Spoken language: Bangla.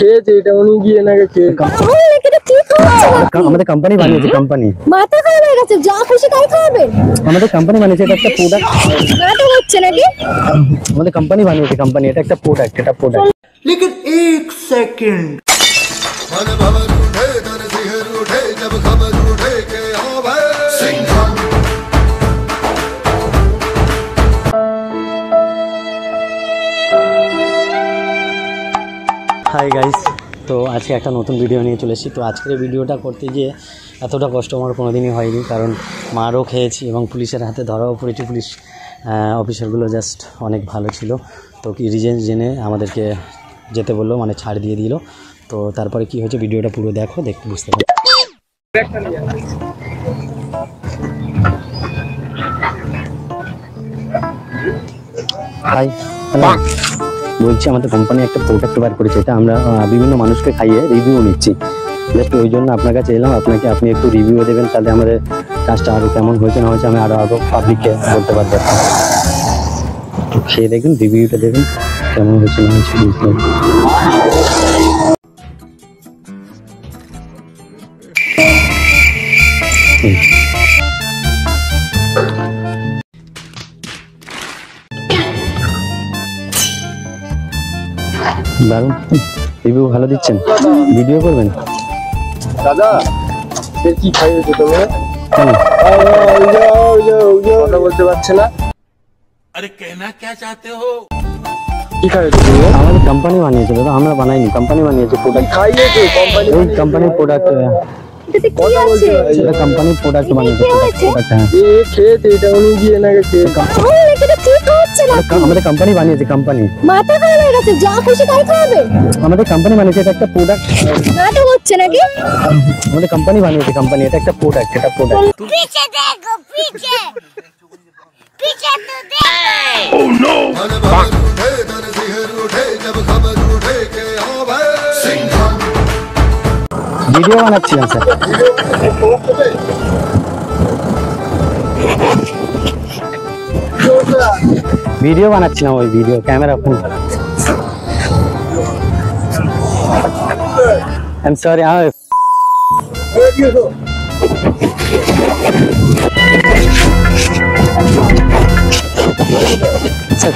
খেয়েছে এটা উনি গিয়ে নাকি আমাদের কোম্পানি বানিয়েছে, কোম্পানি মাথা খারাপ হয়ে গেছে, যা খুশি তাই খাবে। আমাদের কোম্পানি বানিয়েছে, এটা একটা প্রোডাক্ট। নাটক হচ্ছে নাকি? আমাদের কোম্পানি বানিয়েছে, কোম্পানি, এটা একটা প্রোডাক্ট, এটা প্রোডাক্ট। लेकिन एक सेकंड जब खबर उठे के হাই গাইস, তো আজকে একটা নতুন ভিডিও নিয়ে চলে এসেছি। তো আজকের ভিডিওটা করতে গিয়ে এতটা কষ্ট আমার কোনোদিনই হয়নি, কারণ মারও খেয়েছি এবং পুলিশের হাতে ধরাও পড়েছি। পুলিশ অফিসারগুলো জাস্ট অনেক ভালো ছিল। তো কি রিজন জেনে আমাদেরকে যেতে বললো, মানে ছাড় দিয়ে দিল। তো তারপরে কি হয়েছে ভিডিওটা পুরো দেখো, দেখতে বুঝতে পারো। হাই, বলছি আমাদের কোম্পানি একটা প্রোডাক্ট বার করেছে, এটা আমরা বিভিন্ন মানুষকে খাইয়ে রিভিউ নিচ্ছি। জাস্ট ওই জন্য আপনার কাছে এলাম, আপনি একটু রিভিউ দেবেন, তাহলে আমাদের কাজটা আরও কেমন হয়েছে না হয়েছে আমি আরও পাবলিককে বলতে পারবো। তো খেয়ে দেখুন, রিভিউটা দেবেন কেমন হয়েছে না হয়েছে বুঝতে পারবেন। দারুণ রিভিউ, ভালো দিচ্ছেন। ভিডিও করবেন দাদা? কি খাইয়েছো তুমি? কথা বলতে পারছে না। अरे कहना क्या चाहते हो? কি খাইয়েছো তুমি? আমাদের কোম্পানি বানিয়েছে দাদা, আমরা বানাইনি, কোম্পানি বানিয়েছে প্রোডাক্ট। খাইয়েছো কোম্পানি? এই কোম্পানির প্রোডাক্ট, এটাতে কি আছে? এটা কোম্পানির প্রোডাক্ট বানিয়েছে, প্রোডাক্ট। হ্যাঁ, খেয়েছে এটা উনি গিয়ে নাকি খেয়েছে। এটা ঠিক হচ্ছে না। আমাদের কোম্পানি বানিয়েছে, কোম্পানি। মাথা খারাপ হয়ে গেছে, যা খুশি তাই খাবে। আমাদের কোম্পানি বানিয়েছে, এটা একটা প্রোডাক্ট। নাটক হচ্ছে নাকি? আমাদের কোম্পানি বানিয়েছে, কোম্পানি, এটা একটা প্রোডাক্ট, এটা প্রোডাক্ট। पीछे देखो, पीछे पीछे तो देखो। Oh no! जब खबर उठे के ভিডিও বানাচ্ছিলাম স্যার। ভিডিও বানাচ্ছিলাম, ওই video camera phone. I'm sorry. Sir.